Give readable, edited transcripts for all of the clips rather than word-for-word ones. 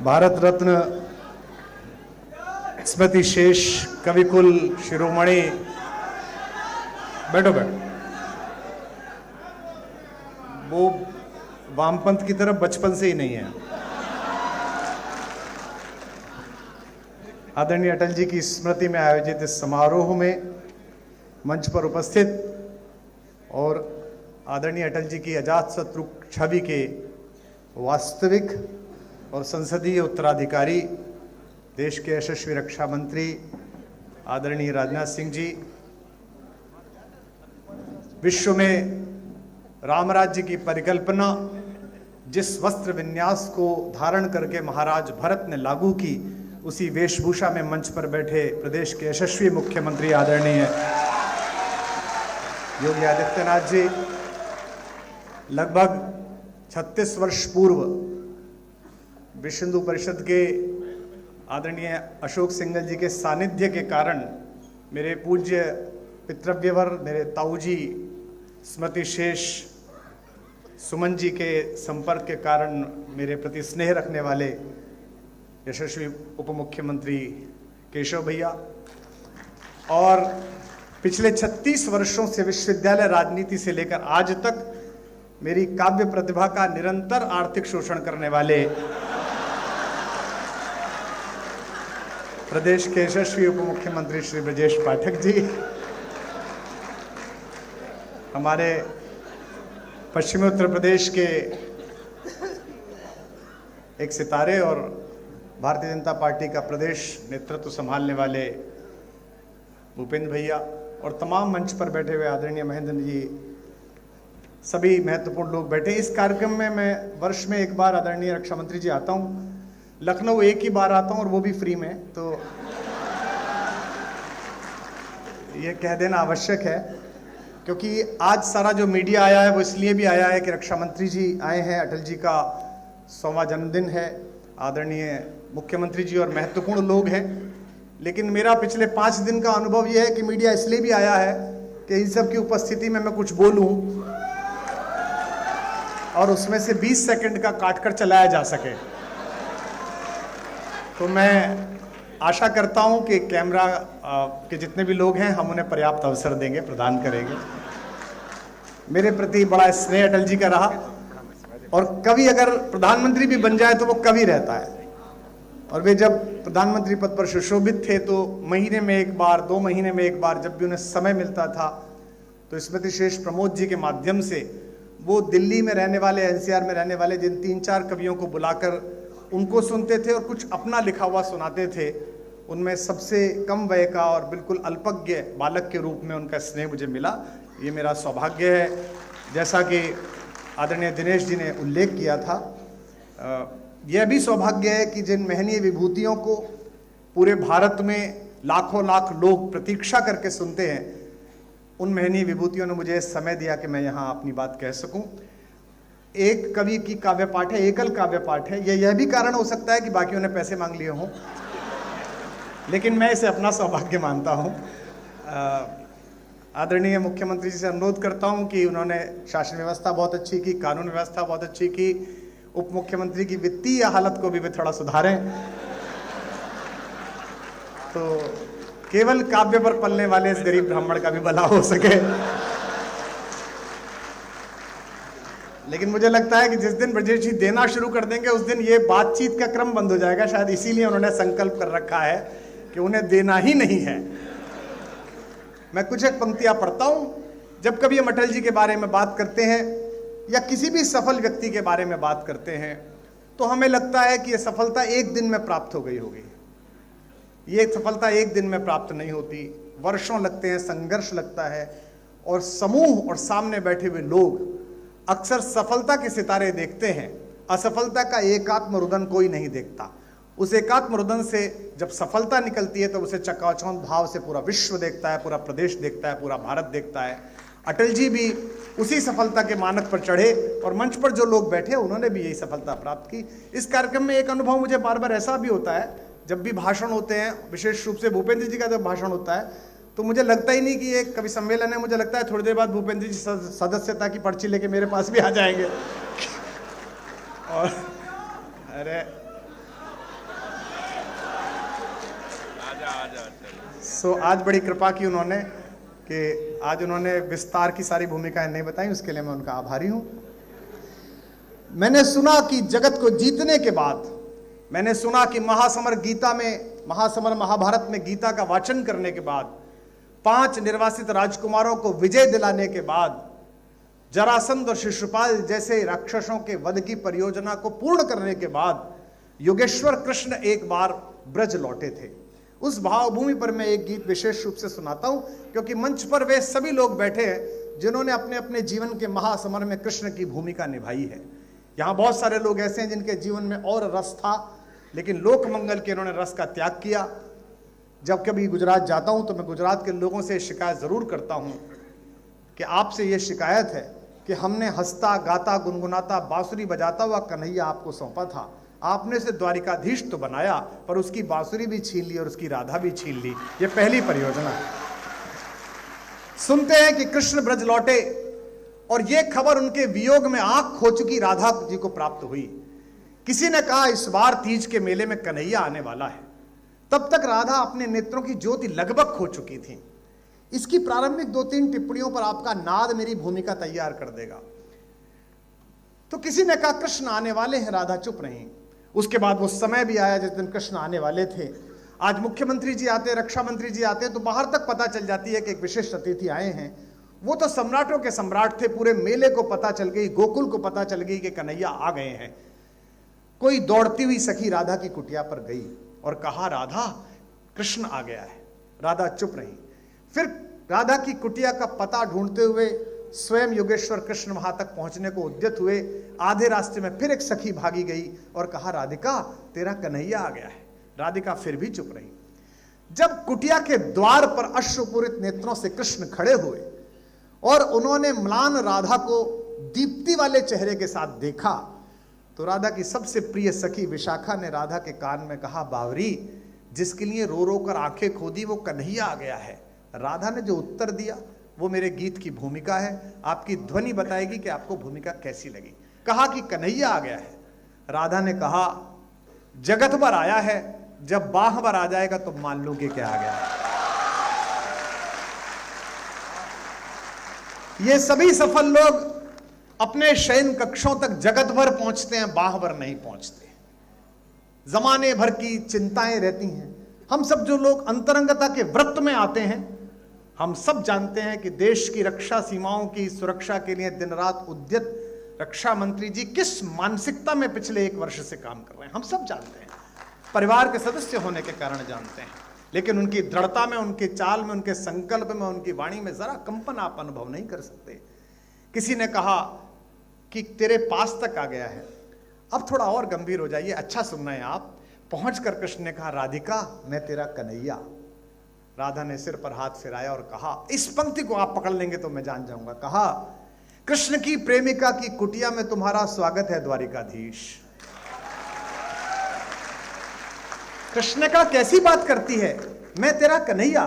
भारत रत्न स्मृति शेष कविकुल शिरोमणि, बैठो बैठो, वो वामपंथ की तरफ बचपन से ही नहीं है। आदरणीय अटल जी की स्मृति में आयोजित इस समारोह में मंच पर उपस्थित और आदरणीय अटल जी की अजातशत्रु छवि के वास्तविक और संसदीय उत्तराधिकारी, देश के यशस्वी रक्षा मंत्री आदरणीय राजनाथ सिंह जी, विश्व में राम राज्य की परिकल्पना जिस वस्त्र विन्यास को धारण करके महाराज भरत ने लागू की, उसी वेशभूषा में मंच पर बैठे प्रदेश के यशस्वी मुख्यमंत्री आदरणीय योगी आदित्यनाथ जी, लगभग 36 वर्ष पूर्व विश्व हिंदू परिषद के आदरणीय अशोक सिंघल जी के सानिध्य के कारण मेरे पूज्य पितृव्यवर, मेरे ताऊजी स्मृति शेष सुमन जी के संपर्क के कारण मेरे प्रति स्नेह रखने वाले यशस्वी उप मुख्यमंत्री केशव भैया और पिछले 36 वर्षों से विश्वविद्यालय राजनीति से लेकर आज तक मेरी काव्य प्रतिभा का निरंतर आर्थिक शोषण करने वाले प्रदेश के यशस्वी उप मुख्यमंत्री श्री ब्रजेश पाठक जी, हमारे पश्चिमी उत्तर प्रदेश के एक सितारे और भारतीय जनता पार्टी का प्रदेश नेतृत्व संभालने वाले भूपेंद्र भैया और तमाम मंच पर बैठे हुए आदरणीय महेंद्र जी, सभी महत्वपूर्ण लोग बैठे। इस कार्यक्रम में मैं वर्ष में एक बार आदरणीय रक्षा मंत्री जी आता हूँ, लखनऊ एक ही बार आता हूँ और वो भी फ्री में, तो ये कह देना आवश्यक है क्योंकि आज सारा जो मीडिया आया है वो इसलिए भी आया है कि रक्षा मंत्री जी आए हैं, अटल जी का 100वां जन्मदिन है, आदरणीय मुख्यमंत्री जी और महत्वपूर्ण लोग हैं। लेकिन मेरा पिछले 5 दिन का अनुभव यह है कि मीडिया इसलिए भी आया है कि इन सब की उपस्थिति में मैं कुछ बोलूं और उसमें से 20 सेकंड का काटकर चलाया जा सके। तो मैं आशा करता हूं कि कैमरा के जितने भी लोग हैं हम उन्हें पर्याप्त अवसर देंगे, प्रदान करेंगे। मेरे प्रति बड़ा स्नेह अटल जी का रहा और कवि अगर प्रधानमंत्री भी बन जाए तो वो कवि रहता है, और वे जब प्रधानमंत्री पद पर सुशोभित थे तो महीने में एक बार, 2 महीने में एक बार, जब भी उन्हें समय मिलता था तो स्मृति शेष प्रमोद जी के माध्यम से वो दिल्ली में रहने वाले, एनसीआर में रहने वाले जिन 3-4 कवियों को बुलाकर उनको सुनते थे और कुछ अपना लिखा हुआ सुनाते थे। उनमें सबसे कम वय का और बिल्कुल अल्पज्ञ बालक के रूप में उनका स्नेह मुझे मिला, ये मेरा सौभाग्य है। जैसा कि आदरणीय दिनेश जी ने उल्लेख किया था, यह भी सौभाग्य है कि जिन महनीय विभूतियों को पूरे भारत में लाखों लाख लोग प्रतीक्षा करके सुनते हैं, उन महनीय विभूतियों ने मुझे समय दिया कि मैं यहाँ अपनी बात कह सकूं। एक कवि की काव्य पाठ है, एकल काव्य पाठ है, यह भी कारण हो सकता है कि बाकियों ने पैसे मांग लिए हों, लेकिन मैं इसे अपना सौभाग्य मानता हूँ। आदरणीय मुख्यमंत्री जी से अनुरोध करता हूँ कि उन्होंने शासन व्यवस्था बहुत अच्छी की, कानून व्यवस्था बहुत अच्छी की, उप मुख्यमंत्री की वित्तीय हालत को भी वे थोड़ा सुधारें, तो केवल काव्य पर पलने वाले इस गरीब ब्राह्मण का भी भला हो सके। लेकिन मुझे लगता है कि जिस दिन ब्रजेश जी देना शुरू कर देंगे उस दिन ये बातचीत का क्रम बंद हो जाएगा, शायद इसीलिए उन्होंने संकल्प कर रखा है कि उन्हें देना ही नहीं है। मैं कुछ एक पंक्तियां पढ़ता हूं। जब कभी हम अटल जी के बारे में बात करते हैं या किसी भी सफल व्यक्ति के बारे में बात करते हैं तो हमें लगता है कि यह सफलता एक दिन में प्राप्त हो गई होगी। ये सफलता एक दिन में प्राप्त नहीं होती, वर्षों लगते हैं, संघर्ष लगता है, और समूह और सामने बैठे हुए लोग अक्सर सफलता के सितारे देखते हैं, असफलता का एकात्म रुदन कोई नहीं देखता। उस एकात्म रुदन से जब सफलता निकलती है तो उसे चकाचौंध भाव से पूरा विश्व देखता है, पूरा प्रदेश देखता है, पूरा भारत देखता है। अटल जी भी उसी सफलता के मानक पर चढ़े और मंच पर जो लोग बैठे उन्होंने भी यही सफलता प्राप्त की। इस कार्यक्रम में एक अनुभव मुझे बार बार ऐसा भी होता है, जब भी भाषण होते हैं, विशेष रूप से भूपेंद्र जी का जब भाषण होता है तो मुझे लगता ही नहीं कि ये कवि सम्मेलन है। मुझे लगता है थोड़ी देर बाद भूपेंद्र जी सदस्यता की पर्ची लेके मेरे पास भी आ जाएंगे और अरे आज बड़ी कृपा की उन्होंने कि आज उन्होंने विस्तार की सारी भूमिकाएं नहीं बताई, उसके लिए मैं उनका आभारी हूं। मैंने सुना कि जगत को जीतने के बाद, मैंने सुना कि महासमर महाभारत में गीता का वाचन करने के बाद, 5 निर्वासित राजकुमारों को विजय दिलाने के बाद, जरासंध और शिशुपाल जैसे राक्षसों के वध की परियोजना को पूर्ण करने के बाद योगेश्वर कृष्ण एक बार ब्रज लौटे थे। उस भावभूमि पर मैं एक गीत विशेष रूप से सुनाता हूं, क्योंकि मंच पर वे सभी लोग बैठे हैं जिन्होंने अपने अपने जीवन के महासमर में कृष्ण की भूमिका निभाई है। यहां बहुत सारे लोग ऐसे हैं जिनके जीवन में और रस था, लेकिन लोक मंगल के इन्होंने रस का त्याग किया। जब कभी गुजरात जाता हूं तो मैं गुजरात के लोगों से शिकायत जरूर करता हूं कि आपसे यह शिकायत है कि हमने हंसता गाता गुनगुनाता बांसुरी बजाता हुआ कन्हैया आपको सौंपा था, आपने उसे द्वारिकाधीश तो बनाया पर उसकी बांसुरी भी छीन ली और उसकी राधा भी छीन ली। यह पहली परियोजना है। सुनते हैं कि कृष्ण ब्रज लौटे और यह खबर उनके वियोग में आंख खो चुकी राधा जी को प्राप्त हुई। किसी ने कहा इस बार तीज के मेले में कन्हैया आने वाला है। तब तक राधा अपने नेत्रों की ज्योति लगभग खो चुकी थी। इसकी प्रारंभिक 2-3 टिप्पणियों पर आपका नाद मेरी भूमिका तैयार कर देगा। तो किसी ने कहा कृष्ण आने वाले हैं, राधा चुप रही। उसके बाद वो समय भी आया जिस दिन कृष्ण आने वाले थे। आज मुख्यमंत्री जी आते, रक्षा मंत्री जी आते तो बाहर तक पता चल जाती है कि एक विशिष्ट अतिथि आए हैं। वो तो सम्राटों के सम्राट थे, पूरे मेले को पता चल गई, गोकुल को पता चल गई कि कन्हैया आ गए हैं। कोई दौड़ती हुई सखी राधा की कुटिया पर गई और कहा राधा कृष्ण आ गया है। राधा चुप रही। फिर राधा की कुटिया का पता ढूंढते हुए स्वयं योगेश्वर कृष्ण वहां तक पहुंचने को उद्यत हुए। आधे रास्ते में फिर एक सखी भागी गई और कहा राधिका तेरा कन्हैया आ गया है। राधिका फिर भी चुप रही। जब कुटिया के द्वार पर अश्रुपूरित नेत्रों से कृष्ण खड़े हुए और उन्होंने म्लान राधा को दीप्ति वाले चेहरे के साथ देखा तो राधा की सबसे प्रिय सखी विशाखा ने राधा के कान में कहा बावरी, जिसके लिए रो रो कर आंखें खोदी वो कन्हैया आ गया है। राधा ने जो उत्तर दिया वो मेरे गीत की भूमिका है। आपकी ध्वनि बताएगी कि आपको भूमिका कैसी लगी। कहा कि कन्हैया आ गया है। राधा ने कहा जगत भर आया है, जब बाह भर आ जाएगा तो मान लो कि क्या आ गया। ये सभी सफल लोग अपने शयन कक्षों तक जगत भर पहुंचते हैं, बाह भर नहीं पहुंचते। जमाने भर की चिंताएं रहती हैं। हम सब जो लोग अंतरंगता के व्रत में आते हैं, हम सब जानते हैं कि देश की रक्षा सीमाओं की सुरक्षा के लिए दिन रात उद्यत रक्षा मंत्री जी किस मानसिकता में पिछले 1 वर्ष से काम कर रहे हैं। हम सब जानते हैं, परिवार के सदस्य होने के कारण जानते हैं, लेकिन उनकी दृढ़ता में, उनके चाल में, उनके संकल्प में, उनकी वाणी में जरा कंपन आप अनुभव नहीं कर सकते। किसी ने कहा कि तेरे पास तक आ गया है, अब थोड़ा और गंभीर हो जाइए, अच्छा सुनना है आप। पहुंचकर कृष्ण ने कहा राधिका मैं तेरा कन्हैया। राधा ने सिर पर हाथ फिराया और कहा, इस पंक्ति को आप पकड़ लेंगे तो मैं जान जाऊंगा। कहा कृष्ण की प्रेमिका की कुटिया में तुम्हारा स्वागत है द्वारिकाधीश। कृष्ण का कैसी बात करती है, मैं तेरा कन्हैया,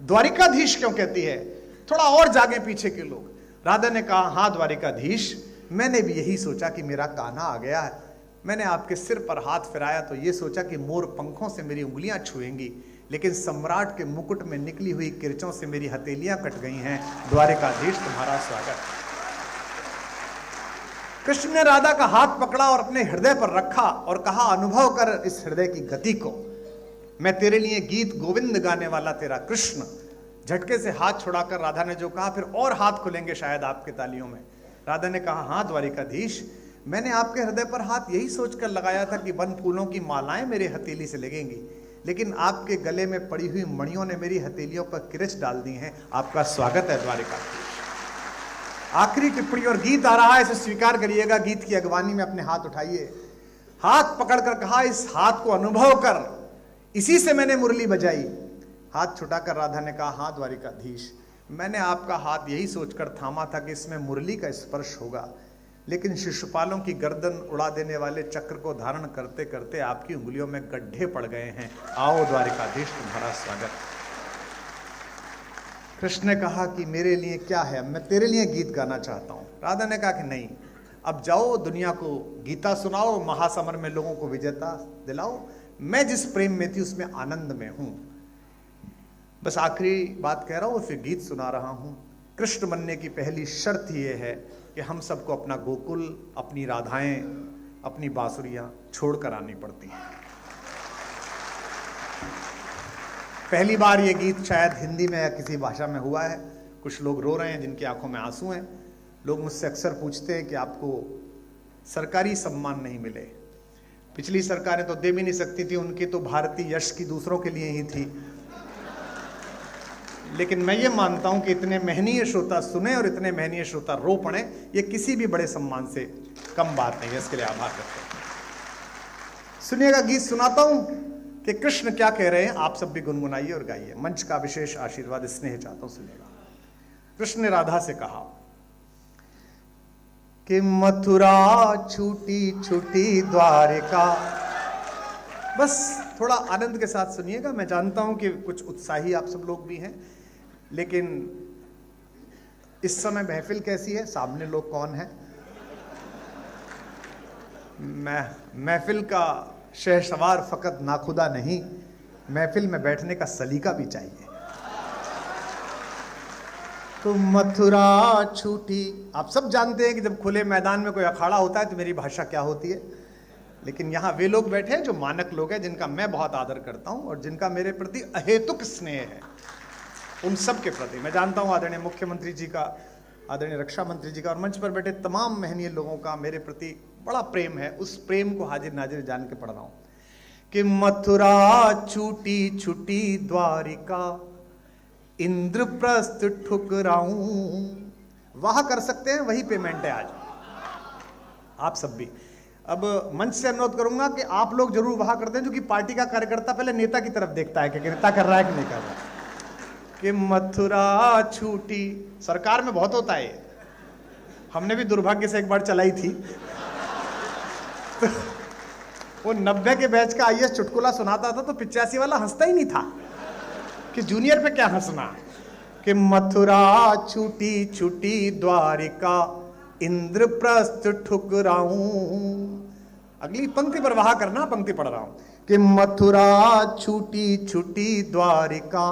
द्वारिकाधीश क्यों कहती है? थोड़ा और जागे पीछे के लोग। राधा ने कहा हाँ द्वारिकाधीश, मैंने भी यही सोचा कि मेरा कान्हा आ गया है। मैंने आपके सिर पर हाथ फिराया तो ये सोचा कि मोर पंखों से मेरी उंगलियां छुएंगी, लेकिन सम्राट के मुकुट में निकली हुई किरचों से मेरी हथेलियां कट गई हैं। द्वारिकाधीश तुम्हारा स्वागत। कृष्ण ने राधा का हाथ पकड़ा और अपने हृदय पर रखा और कहा अनुभव कर इस हृदय की गति को। मैं तेरे लिए गीत गोविंद गाने वाला तेरा कृष्ण। झटके से हाथ छुड़ाकर राधा ने जो कहा, फिर और हाथ खुलेंगे शायद आपके तालियों में। राधा ने कहा हाँ द्वारिकाधीश, मैंने आपके हृदय पर हाथ यही सोचकर लगाया था कि वन फूलों की मालाएं मेरे हथेली से लगेंगी, लेकिन आपके गले में पड़ी हुई मणियों ने मेरी हथेलियों पर किरच डाल दी हैं। आपका स्वागत है द्वारिकाधीश। आखिरी टिप्पणी और गीत आ रहा है, इसे स्वीकार करिएगा। गीत की अगवानी में अपने हाथ उठाइए। हाथ पकड़कर कहा इस हाथ को अनुभव कर, इसी से मैंने मुरली बजाई। हाथ छुटाकर राधा ने कहा हाँ द्वारिकाधीश, मैंने आपका हाथ यही सोचकर थामा था कि इसमें मुरली का स्पर्श होगा, लेकिन शिशुपालों की गर्दन उड़ा देने वाले चक्र को धारण करते करते आपकी उंगलियों में गड्ढे पड़ गए हैं। आओ द्वारिकाधीश तुम्हारा स्वागत। कृष्ण ने कहा कि मेरे लिए क्या है, मैं तेरे लिए गीत गाना चाहता हूं। राधा ने कहा कि नहीं, अब जाओ दुनिया को गीता सुनाओ, महासमर में लोगों को विजेता दिलाओ। मैं जिस प्रेम में थी उसमें आनंद में हूं। बस आखिरी बात कह रहा हूं और फिर गीत सुना रहा हूं। कृष्ण बनने की पहली शर्त यह है कि हम सबको अपना गोकुल, अपनी राधाएं, अपनी बांसुरियां छोड़कर आनी पड़ती हैं। पहली बार ये गीत शायद हिंदी में या किसी भाषा में हुआ है। कुछ लोग रो रहे हैं जिनकी आंखों में आंसू हैं। लोग मुझसे अक्सर पूछते हैं कि आपको सरकारी सम्मान नहीं मिले। पिछली सरकारें तो दे भी नहीं सकती थी, उनकी तो भारतीय यश की दूसरों के लिए ही थी। लेकिन मैं ये मानता हूं कि इतने महनीय श्रोता सुने और इतने महनीय श्रोता रो पड़े, ये किसी भी बड़े सम्मान से कम बात नहीं है। इसके लिए आभार करते हैं। सुनिएगा, गीत सुनाता हूं कि कृष्ण क्या कह रहे हैं। आप सब भी गुनगुनाइए और गाइए। मंच का विशेष आशीर्वाद स्नेह चाहता हूं। सुनिएगा। कृष्ण ने राधा से कहा कि मथुरा छूटी छूटी द्वारिका। बस थोड़ा आनंद के साथ सुनिएगा। मैं जानता हूं कि कुछ उत्साही आप सब लोग भी हैं, लेकिन इस समय महफिल कैसी है, सामने लोग कौन है। महफिल का शहसवार फकत नाखुदा नहीं, महफिल में बैठने का सलीका भी चाहिए। तो मथुरा छूटी, आप सब जानते हैं कि जब खुले मैदान में कोई अखाड़ा होता है तो मेरी भाषा क्या होती है। लेकिन यहाँ वे लोग बैठे हैं जो मानक लोग हैं, जिनका मैं बहुत आदर करता हूं और जिनका मेरे प्रति अहेतुक स्नेह है। उन सब के प्रति मैं जानता हूं आदरणीय मुख्यमंत्री जी का, आदरणीय रक्षा मंत्री जी का और मंच पर बैठे तमाम महनीय लोगों का मेरे प्रति बड़ा प्रेम है। उस प्रेम को हाजिर नाजिर जान के पढ़ रहा हूं कि मथुरा छूटी छूटी द्वारिका, इंद्रप्रस्थ ठुकराऊं। वाह कर सकते हैं, वही पेमेंट है आज आप सब भी। अब मंच से अनुरोध करूंगा कि आप लोग जरूर वाह करते हैं, जो कि पार्टी का कार्यकर्ता पहले नेता की तरफ देखता है कि नेता कर रहा है कि नहीं कर रहा है। कि मथुरा छूटी, सरकार में बहुत होता है। हमने भी दुर्भाग्य से एक बार चलाई थी। तो वो 90 के बैच का आईएएस चुटकुला सुनाता था तो 85 वाला हंसता ही नहीं था कि जूनियर पे क्या हंसना। कि मथुरा छूटी छूटी द्वारिका, इंद्रप्रस्थ ठुकराऊं। अगली पंक्ति पर वाह करना, पंक्ति पढ़ रहा हूं कि मथुरा छूटी छूटी द्वारिका,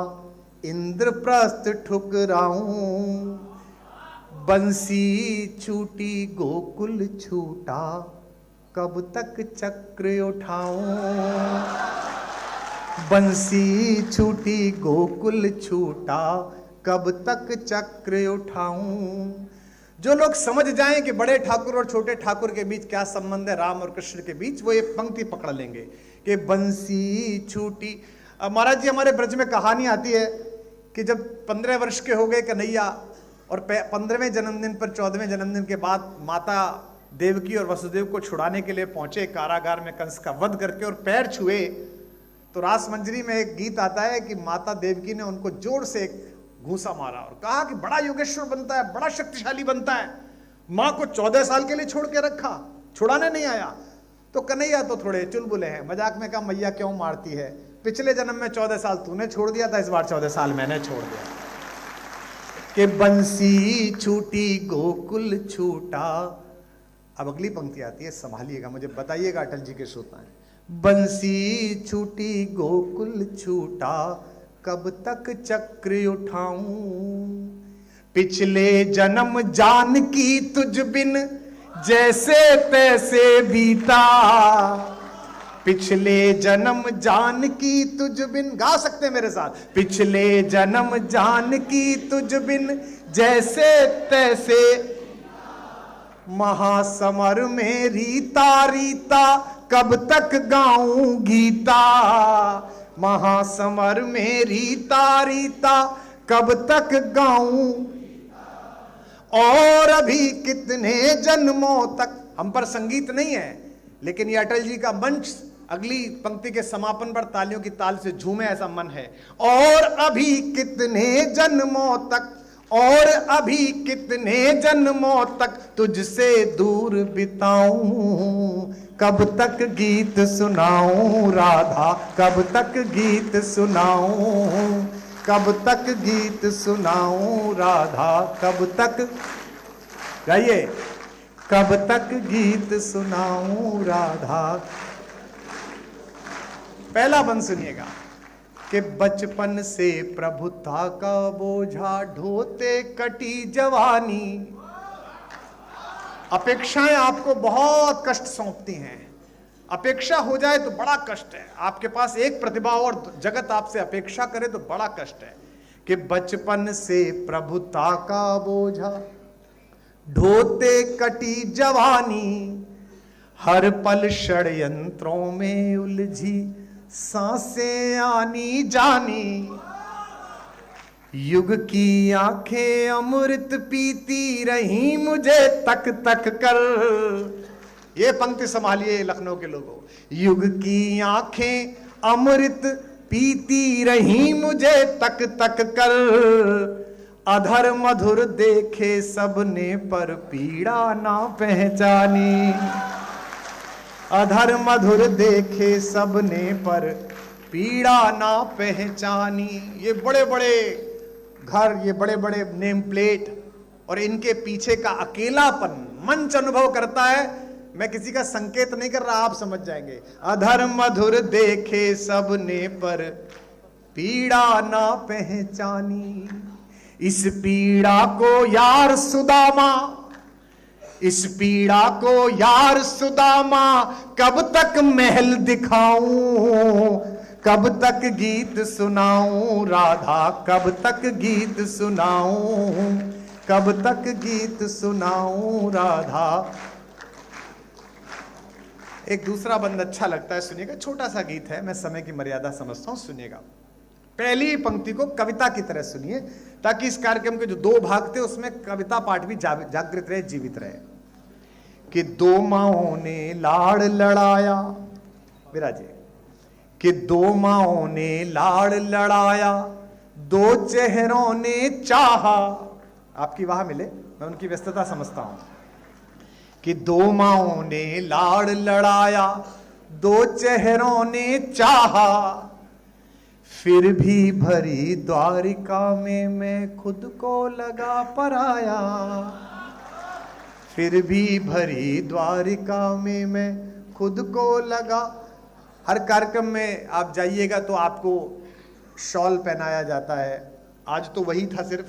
इंद्रप्रस्थ ठुकराऊं। बंसी छूटी गोकुल छूटा, कब तक चक्र उठाऊं। बंसी छूटी गोकुल छूटा, कब तक चक्र उठाऊं। जो लोग समझ जाएं कि बड़े ठाकुर और छोटे ठाकुर के बीच क्या संबंध है, राम और कृष्ण के बीच, वो ये पंक्ति पकड़ लेंगे कि बंसी छूटी। महाराज जी, हमारे ब्रज में कहानी आती है कि जब 15 वर्ष के हो गए कन्हैया और 15वें जन्मदिन पर 14वें जन्मदिन के बाद माता देवकी और वसुदेव को छुड़ाने के लिए पहुंचे कारागार में कंस का वध करके, और पैर छुए तो रास मंजरी में एक गीत आता है कि माता देवकी ने उनको जोर से एक घूंसा मारा और कहा कि बड़ा योगेश्वर बनता है, बड़ा शक्तिशाली बनता है। मां को 14 साल के लिए छोड़ के रखा, छुड़ाने नहीं आया। तो कन्हैया तो थोड़े चुलबुले हैं, मजाक में कहा मैया क्यों मारती है, पिछले जन्म में 14 साल तूने छोड़ दिया था, इस बार 14 साल मैंने छोड़ दिया। कि बंसी छूटी गोकुल छूटा। अब अगली पंक्ति आती है, संभालिएगा, मुझे बताइएगा अटल जी के श्रोता हैं। बंसी छूटी गोकुल छूटा, कब तक चक्र उठाऊं। पिछले जन्म जानकी तुझ बिन जैसे तैसे बीता। पिछले जन्म जानकी तुझ बिन, गा सकते हैं मेरे साथ। पिछले जन्म जानकी तुझ बिन जैसे तैसे, महासमर में रीता रीता, कब तक गाऊं गीता। महासमर में रीता रीता, कब तक गाऊं। और अभी कितने जन्मों तक। हम पर संगीत नहीं है, लेकिन ये अटल जी का मंच अगली पंक्ति के समापन पर तालियों की ताल से झूमे, ऐसा मन है। और अभी कितने जन्मों तक, और अभी कितने जन्मों तक तुझसे दूर बिताऊं। कब तक गीत सुनाऊं राधा, कब तक गीत सुनाऊं। कब तक गीत सुनाऊं राधा, कब तक, गाइए, कब तक गीत सुनाऊं राधा। पहला बंद सुनिएगा कि बचपन से प्रभुता का बोझा ढोते कटी जवानी। अपेक्षाएं आपको बहुत कष्ट सौंपती हैं। अपेक्षा हो जाए तो बड़ा कष्ट है। आपके पास एक प्रतिभा और जगत आपसे अपेक्षा करे तो बड़ा कष्ट है। कि बचपन से प्रभुता का बोझा ढोते कटी जवानी, हर पल षड्यंत्रों में उलझी सांसें आनी जानी। युग की आंखें अमृत पीती रही मुझे तक तक कर। ये पंक्ति संभालिए लखनऊ के लोगों। युग की आंखें अमृत पीती रही मुझे तक तक कर। अधर मधुर देखे सबने पर पीड़ा ना पहचानी। अधर मधुर देखे सबने पर पीड़ा ना पहचानी। ये बड़े बड़े घर, ये बड़े बड़े नेम प्लेट और इनके पीछे का अकेलापन मंच अनुभव करता है। मैं किसी का संकेत नहीं कर रहा, आप समझ जाएंगे। अधर मधुर देखे सबने पर पीड़ा ना पहचानी। इस पीड़ा को यार सुदामा, इस पीड़ा को यार सुदामा कब तक महल दिखाऊं, कब तक गीत सुनाऊं राधा, कब तक गीत सुनाऊं, कब तक गीत सुनाऊं राधा। एक दूसरा बंद अच्छा लगता है, सुनिएगा। छोटा सा गीत है, मैं समय की मर्यादा समझता हूं, सुनिएगा। पहली पंक्ति को कविता की तरह सुनिए ताकि इस कार्यक्रम के जो दो भाग थे उसमें कविता पाठ भी जागृत रहे, जीवित रहे। कि दो माओं ने लाड़ लड़ाया, विराजे। कि दो माओं ने लाड़ लड़ाया, दो चेहरों ने चाहा। आपकी वाह मिले, मैं उनकी व्यस्तता समझता हूं। कि दो माओं ने लाड़ लड़ाया, दो चेहरों ने चाहा। फिर भी भरी द्वारिका में मैं खुद को लगा पराया। फिर भी भरी द्वारिका में मैं खुद को लगा। हर कार्यक्रम में आप जाइएगा तो आपको शॉल पहनाया जाता है। आज तो वही था सिर्फ।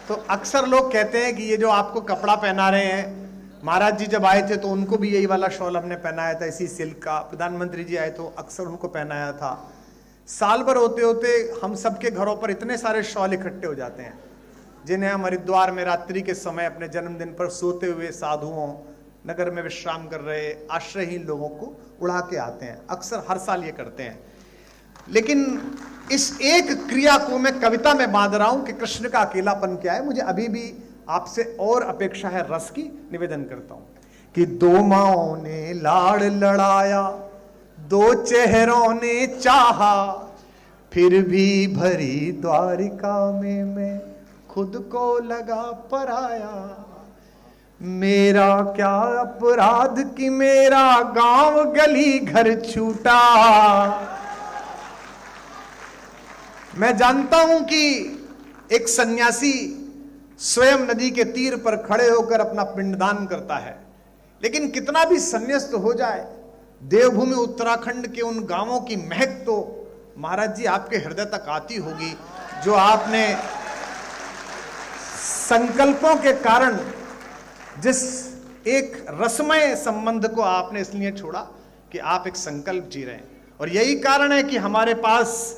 तो अक्सर लोग कहते हैं कि ये जो आपको कपड़ा पहना रहे हैं, महाराज जी जब आए थे तो उनको भी यही वाला शॉल हमने पहनाया था, इसी सिल्क का। प्रधानमंत्री जी आए तो अक्सर उनको पहनाया था। साल भर होते होते हम सबके घरों पर इतने सारे शॉल इकट्ठे हो जाते हैं, जिन्हें हम हरिद्वार में रात्रि के समय अपने जन्मदिन पर सोते हुए साधुओं, नगर में विश्राम कर रहे आश्रयहीन लोगों को उड़ा के आते हैं। अक्सर हर साल ये करते हैं। लेकिन इस एक क्रिया को मैं कविता में बांध रहा हूं कि कृष्ण का अकेलापन क्या है। मुझे अभी भी आपसे और अपेक्षा है रस की। निवेदन करता हूं कि दो माओं ने लाड़ लड़ाया, दो चेहरों ने चाहा। फिर भी भरी द्वारिका में मैं खुद को लगा पराया। मेरा क्या अपराध कि मेरा गांव गली घर छूटा। मैं जानता हूं कि एक सन्यासी स्वयं नदी के तीर पर खड़े होकर अपना पिंडदान करता है, लेकिन कितना भी संन्यास्त हो जाए, देवभूमि उत्तराखंड के उन गांवों की महक तो महाराज जी आपके हृदय तक आती होगी, जो आपने संकल्पों के कारण जिस एक रसमय संबंध को आपने इसलिए छोड़ा कि आप एक संकल्प जी रहे हैं। और यही कारण है कि हमारे पास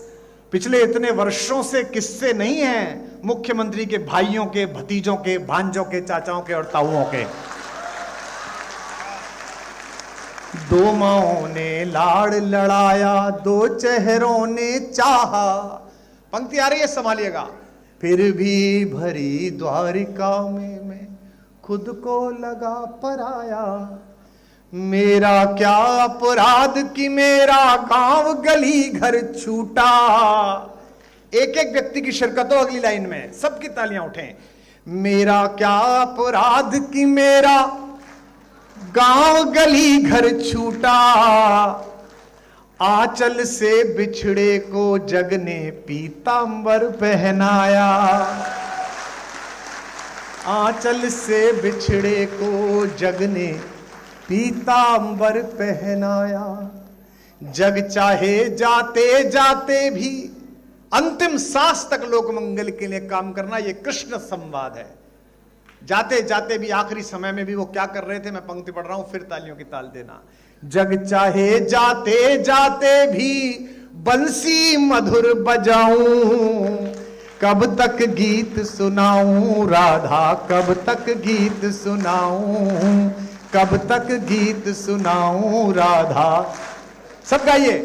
पिछले इतने वर्षों से किस्से नहीं हैं मुख्यमंत्री के भाइयों के, भतीजों के, भांजों के, चाचाओं के और ताऊओं के। दो माओं ने लाड़ लड़ाया, दो चेहरों ने चाहा। पंक्ति आ रही है, संभालिएगा। फिर भी भरी द्वारिका में मैं खुद को लगा पराया। मेरा क्या अपराध कि मेरा गांव गली घर छूटा। एक एक व्यक्ति की शिरकत हो अगली लाइन में, सबकी तालियां उठें। मेरा क्या अपराध कि मेरा गांव गली घर छूटा। आंचल से बिछड़े को जग ने पीतांबर पहनाया। आंचल से बिछड़े को जग ने पीतांबर पहनाया। जग चाहे जाते जाते भी अंतिम सांस तक लोक मंगल के लिए काम करना, यह कृष्ण संवाद है। जाते जाते भी, आखिरी समय में भी वो क्या कर रहे थे, मैं पंक्ति पढ़ रहा हूं, फिर तालियों की ताल देना। जग चाहे जाते जाते भी बंसी मधुर बजाऊं, कब तक गीत सुनाऊं राधा, कब तक गीत सुनाऊं, कब तक गीत सुनाऊं राधा। सब गाइए।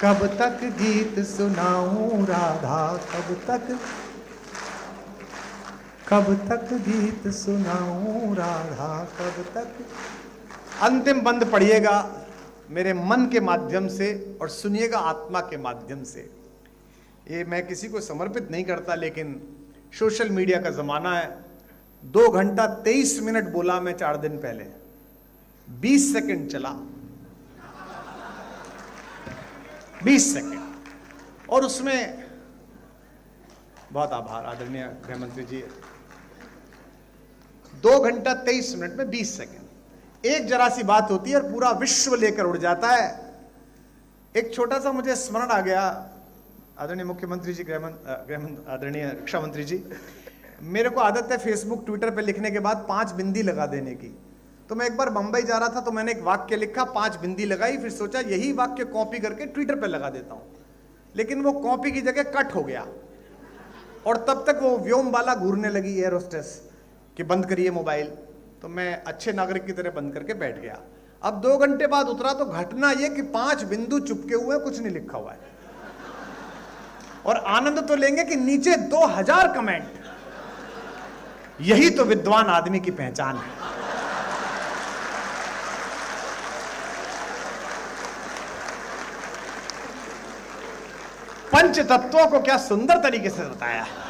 कब तक गीत सुनाऊं राधा, कब तक गीत सुनाऊं राधा, कब तक। अंतिम बंद पढ़िएगा मेरे मन के माध्यम से और सुनिएगा आत्मा के माध्यम से। ये मैं किसी को समर्पित नहीं करता, लेकिन सोशल मीडिया का जमाना है। 2 घंटा 23 मिनट बोला मैं 4 दिन पहले, 20 सेकंड चला, 20 सेकंड, और उसमें बहुत आभार आदरणीय गृह मंत्री जी। 2 घंटा 23 मिनट में 20 सेकंड, एक जरा सी बात होती है और पूरा विश्व लेकर उड़ जाता है। एक छोटा सा मुझे स्मरण आ गया, आदरणीय मुख्यमंत्री जी, आदरणीय रक्षा मंत्री जी, मेरे को आदत है फेसबुक ट्विटर पे लिखने के बाद 5 बिंदी लगा देने की। तो मैं एक बार बंबई जा रहा था, तो मैंने एक वाक्य लिखा, 5 बिंदी लगाई, फिर सोचा यही वाक्य कॉपी करके ट्विटर पे लगा देता हूं, लेकिन वो कॉपी की जगह कट हो गया, और तब तक वो व्योम बाला घूरने लगी एयर होस्टेस कि बंद करिए मोबाइल। तो मैं अच्छे नागरिक की तरह बंद करके बैठ गया। अब 2 घंटे बाद उतरा तो घटना यह कि 5 बिंदु चुपके हुए, कुछ नहीं लिखा हुआ है, और आनंद तो लेंगे कि नीचे 2000 कमेंट। यही तो विद्वान आदमी की पहचान है। पंच तत्वों को क्या सुंदर तरीके से बताया है।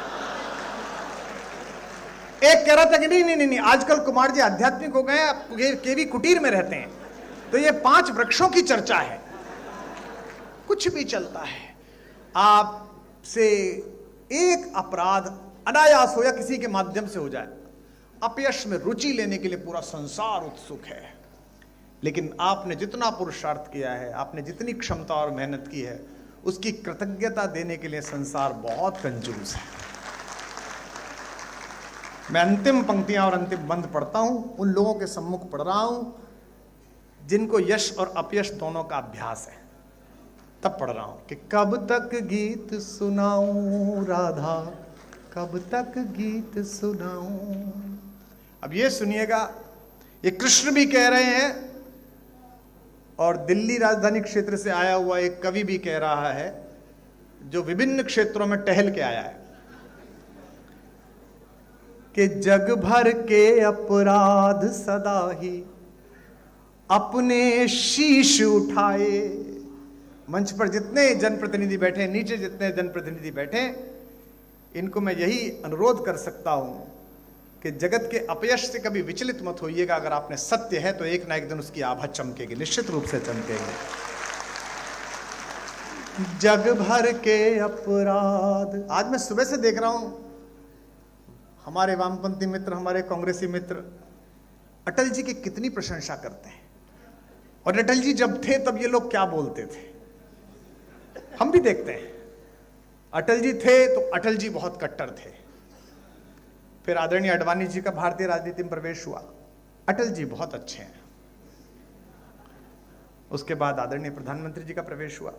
एक कह रहा था कि नहीं, आजकल कुमार जी आध्यात्मिक हो गए, ये केवी कुटीर में रहते हैं, तो ये 5 वृक्षों की चर्चा है। कुछ भी चलता है। आपसे एक अपराध अनायास हो या किसी के माध्यम से हो जाए, अपयश में रुचि लेने के लिए पूरा संसार उत्सुक है, लेकिन आपने जितना पुरुषार्थ किया है, आपने जितनी क्षमता और मेहनत की है, उसकी कृतज्ञता देने के लिए संसार बहुत कंजूस है। मैं अंतिम पंक्तियां और अंतिम बंद पढ़ता हूं, उन लोगों के सम्मुख पढ़ रहा हूं जिनको यश और अपयश दोनों का अभ्यास है, तब पढ़ रहा हूं कि कब तक गीत सुनाऊं राधा, कब तक गीत सुनाऊं। अब ये सुनिएगा, ये कृष्ण भी कह रहे हैं और दिल्ली राजधानी क्षेत्र से आया हुआ एक कवि भी कह रहा है, जो विभिन्न क्षेत्रों में टहल के आया है, कि जग भर के अपराध सदा ही अपने शीश उठाए। मंच पर जितने जनप्रतिनिधि बैठे, नीचे जितने जनप्रतिनिधि बैठे, इनको मैं यही अनुरोध कर सकता हूं कि जगत के अपयश से कभी विचलित मत होइएगा। अगर आपने सत्य है तो एक ना एक दिन उसकी आभा चमकेगी, निश्चित रूप से चमकेगी। जग भर के अपराध। आज मैं सुबह से देख रहा हूं, हमारे वामपंथी मित्र, हमारे कांग्रेसी मित्र अटल जी की कितनी प्रशंसा करते हैं, और अटल जी जब थे तब ये लोग क्या बोलते थे, हम भी देखते हैं। अटल जी थे तो अटल जी बहुत कट्टर थे, फिर आदरणीय अडवाणी जी का भारतीय राजनीति में प्रवेश हुआ, अटल जी बहुत अच्छे हैं। उसके बाद आदरणीय प्रधानमंत्री जी का प्रवेश हुआ,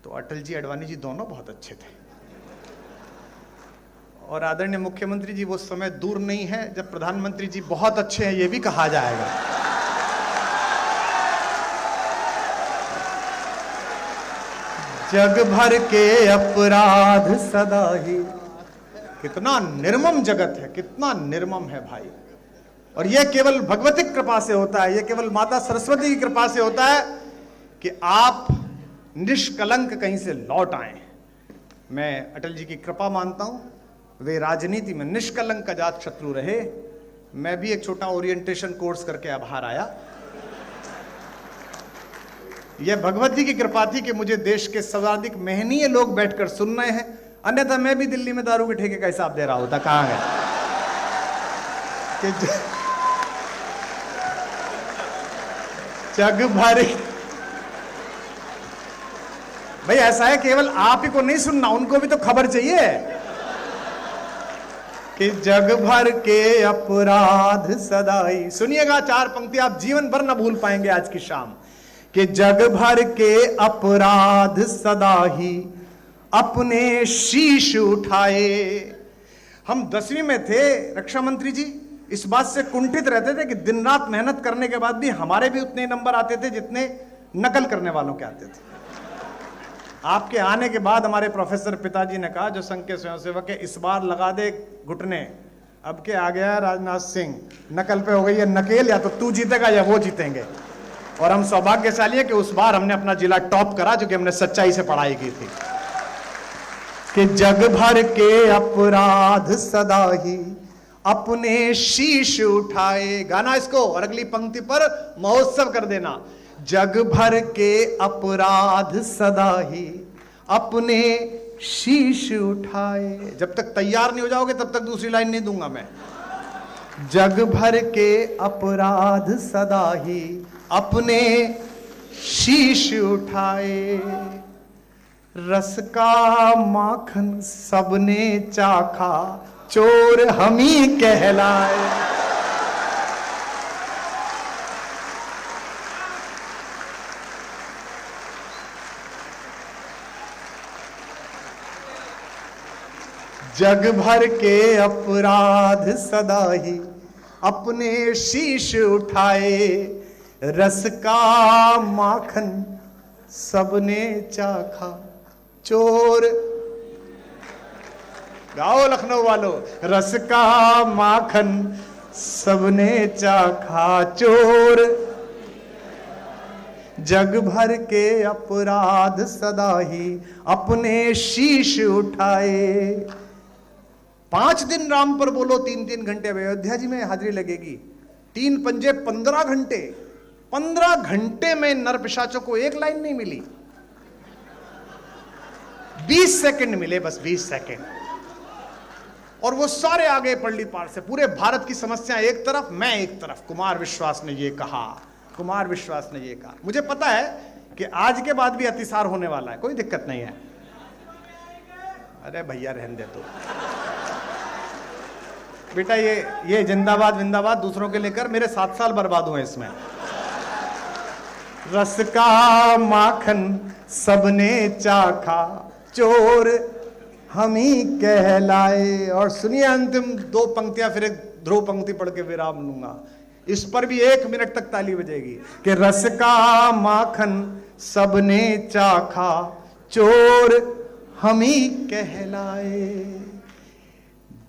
तो अटल जी अडवाणी जी दोनों बहुत अच्छे थे। और आदरणीय मुख्यमंत्री जी वो समय दूर नहीं है जब प्रधानमंत्री जी बहुत अच्छे हैं, ये भी कहा जाएगा। जग भर के अपराध सदा ही। कितना निर्मम जगत है, कितना निर्मम है भाई। और यह केवल भगवती कृपा से होता है, यह केवल माता सरस्वती की कृपा से होता है कि आप निष्कलंक कहीं से लौट आए। मैं अटल जी की कृपा मानता हूं, वे राजनीति में निष्कलंक अजात शत्रु रहे। मैं भी एक छोटा ओरिएंटेशन कोर्स करके अब बाहर आया। यह भगवत जी की कृपा थी कि मुझे देश के सर्वाधिक मेहनीय लोग बैठकर सुन रहे हैं, अन्यथा मैं भी दिल्ली में दारू के ठेके का हिसाब दे रहा होता। कहां है कि जग भर भाई ऐसा है, केवल आप ही को नहीं सुनना, उनको भी तो खबर चाहिए कि जग भर के अपराध सदाई। सुनिएगा 4 पंक्ति, आप जीवन भर न भूल पाएंगे आज की शाम। कि जग भर के अपराध सदा ही अपने शीश उठाए। हम 10वीं में थे, रक्षा मंत्री जी इस बात से कुंठित रहते थे कि दिन रात मेहनत करने के बाद भी हमारे भी उतने नंबर आते थे जितने नकल करने वालों के आते थे। आपके आने के बाद हमारे प्रोफेसर पिताजी ने कहा, जो संघ के स्वयंसेवक है, इस बार लगा दे घुटने। अब के आ गया राजनाथ सिंह, नकल पे हो गई है नकेल, या तो तू जीतेगा या वो जीतेंगे। और हम सौभाग्यशाली है कि उस बार हमने अपना जिला टॉप करा, जो कि हमने सच्चाई से पढ़ाई की थी। कि जग भर के अपराध सदा ही अपने शीश उठाए। गाना इसको, और अगली पंक्ति पर महोत्सव कर देना। जग भर के अपराध सदा ही अपने शीश उठाए। जब तक तैयार नहीं हो जाओगे तब तक दूसरी लाइन नहीं दूंगा मैं। जग भर के अपराध सदा ही अपने शीश उठाए। रस का माखन सबने चाखा, चोर हम ही कहलाए। जग भर के अपराध सदा ही अपने शीश उठाए। रस का माखन सबने चाखा, चोर। गाओ लखनऊ वालों, रस का माखन सबने चाखा, चोर। जग भर के अपराध सदा ही अपने शीश उठाए। 5 दिन राम पर बोलो, 3-3 घंटे अयोध्या जी में हाजिरी लगेगी। 3 पंजे 15 घंटे। 15 घंटे में नर पिशाचों को एक लाइन नहीं मिली, 20 सेकंड मिले, बस 20 सेकंड। और वो सारे आगे पड़ली पार से। पूरे भारत की समस्या एक तरफ, मैं एक तरफ। कुमार विश्वास ने ये कहा, कुमार विश्वास ने ये कहा। मुझे पता है कि आज के बाद भी अतिसार होने वाला है, कोई दिक्कत नहीं है। अरे भैया रहने दे तो बेटा, ये जिंदाबाद विंदाबाद दूसरों के लेकर मेरे 7 साल बर्बाद हुए इसमें। रस का माखन सबने चाखा, चोर हम ही कहलाए। और सुनिए अंतिम 2 पंक्तियां, फिर एक ध्रुव पंक्ति पढ़ के विराम लूंगा। इस पर भी 1 मिनट तक ताली बजेगी। कि रस का माखन सबने चाखा, चोर हम ही कहलाए।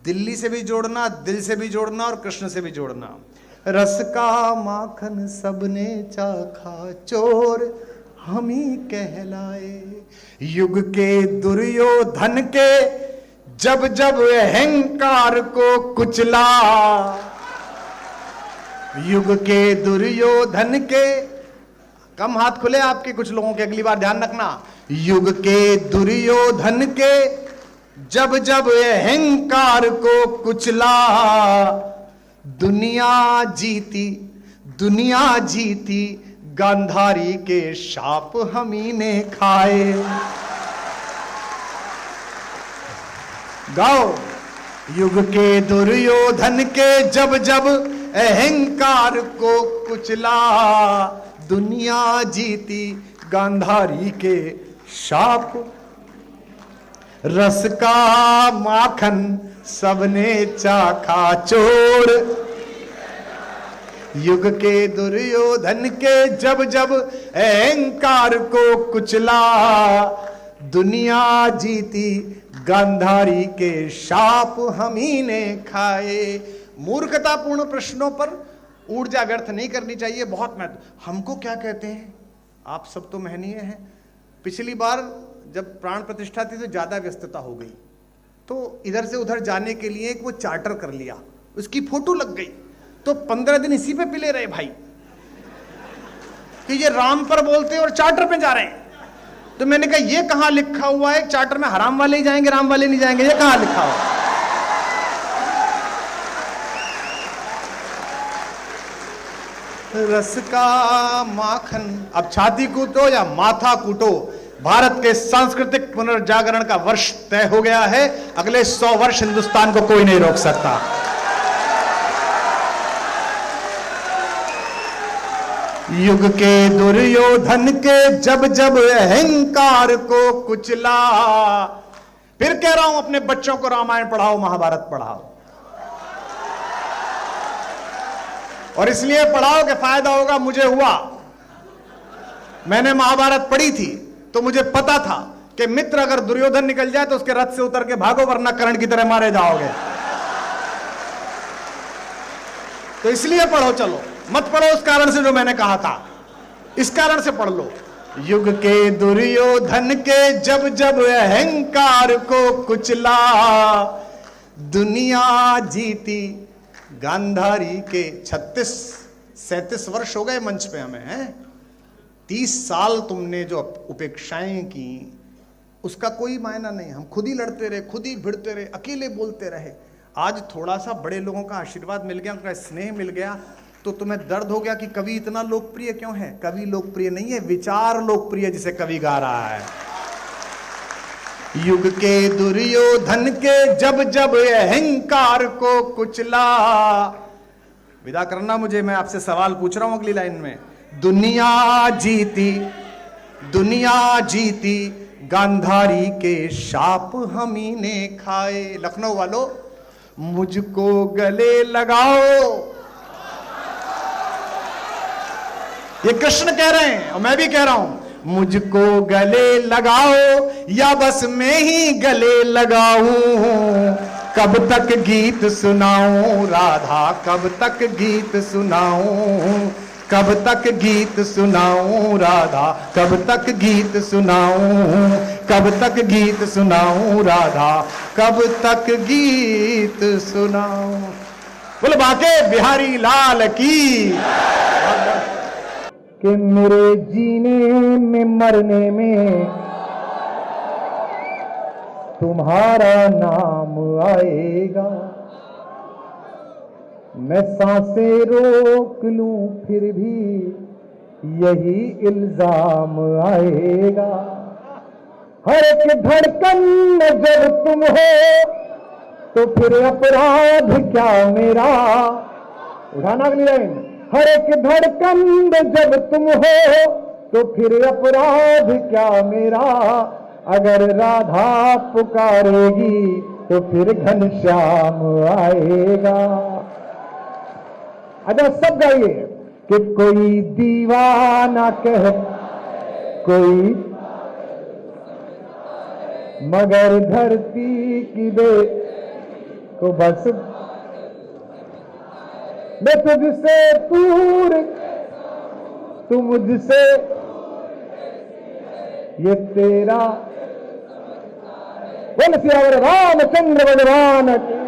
दिल्ली से भी जोड़ना, दिल से भी जोड़ना और कृष्ण से भी जोड़ना। रस का माखन सबने चाखा, चोर हम ही कहलाए। युग के दुर्योधन के जब जब अहंकार को कुचला। युग के दुर्योधन के, कम हाथ खुले आपके कुछ लोगों के, अगली बार ध्यान रखना। युग के दुर्योधन के जब जब अहंकार को कुचला। दुनिया जीती गांधारी के शाप हम ही ने खाए। गाओ। युग के दुर्योधन के जब जब अहंकार को कुचला। दुनिया जीती गांधारी के शाप। रस का माखन सबने चाखा, चोर। युग के दुर्योधन के जब जब अहंकार को कुचला। दुनिया जीती गांधारी के शाप हम ही ने खाए। मूर्खतापूर्ण प्रश्नों पर ऊर्जा व्यर्थ नहीं करनी चाहिए, बहुत महत्व। हमको क्या कहते हैं, आप सब तो महनीय हैं। पिछली बार जब प्राण प्रतिष्ठा थी तो ज्यादा व्यस्तता हो गई, तो इधर से उधर जाने के लिए एक वो चार्टर कर लिया, उसकी फोटो लग गई, तो 15 दिन इसी पे पिले रहे भाई कि ये राम पर बोलते हैं और चार्टर पे जा रहे हैं। तो मैंने कहा ये कहां लिखा हुआ है चार्टर में हराम वाले ही जाएंगे, राम वाले नहीं जाएंगे, ये कहां लिखा हुआ? रस का माखन, अब छाती कूटो या माथा कूटो, भारत के सांस्कृतिक पुनर्जागरण का वर्ष तय हो गया है। अगले 100 वर्ष हिंदुस्तान को कोई नहीं रोक सकता। युग के दुर्योधन के जब जब अहंकार को कुचला। फिर कह रहा हूं, अपने बच्चों को रामायण पढ़ाओ, महाभारत पढ़ाओ, और इसलिए पढ़ाओ कि फायदा होगा। मुझे हुआ, मैंने महाभारत पढ़ी थी तो मुझे पता था कि मित्र अगर दुर्योधन निकल जाए तो उसके रथ से उतर के भागो, वरना कर्ण की तरह मारे जाओगे। तो इसलिए पढ़ो, चलो मत पढ़ो उस कारण से जो मैंने कहा था, इस कारण से पढ़ लो। युग के दुर्योधन के जब जब अहंकार को कुचला, दुनिया जीती गांधारी के। 36-37 वर्ष हो गए मंच पे हमें, हैं 30 साल तुमने जो उपेक्षाएं की उसका कोई मायना नहीं। हम खुद ही लड़ते रहे, खुद ही भिड़ते रहे, अकेले बोलते रहे। आज थोड़ा सा बड़े लोगों का आशीर्वाद मिल गया, उनका स्नेह मिल गया, तो तुम्हें दर्द हो गया कि कवि इतना लोकप्रिय क्यों है। कवि लोकप्रिय नहीं है, विचार लोकप्रिय, जिसे कवि गा रहा है। युग के दुर्योधन के जब जब अहंकार को कुचला। विदा करना मुझे, मैं आपसे सवाल पूछ रहा हूं अगली लाइन में। दुनिया जीती गांधारी के शाप हम ही ने खाए। लखनऊ वालों, मुझको गले लगाओ, ये कृष्ण कह रहे हैं और मैं भी कह रहा हूं। मुझको गले लगाओ या बस मैं ही गले लगाऊं। कब तक गीत सुनाऊं राधा, कब तक गीत सुनाऊं, कब तक गीत सुनाऊं राधा, कब तक गीत सुनाऊं, कब तक गीत सुनाऊं राधा, कब तक गीत सुनाऊं। बोलो बाके बिहारी लाल की। कि मेरे जीने में मरने में तुम्हारा नाम आएगा। मैं सांसें रोक लूं फिर भी यही इल्जाम आएगा। हर एक धड़कन में जब तुम हो तो फिर अपराध क्या मेरा। उठाना अगली लाइन। हर एक धड़कन में जब तुम हो तो फिर अपराध क्या मेरा। अगर राधा पुकारेगी तो फिर घनश्याम आएगा। अच्छा सब गाइए कि कोई दीवाना कह कोई, मगर धरती की बे को बस मैं तुझसे दूर, तू मुझसे, ये तेरा। बोल सियावर रामचंद्र भगवान की।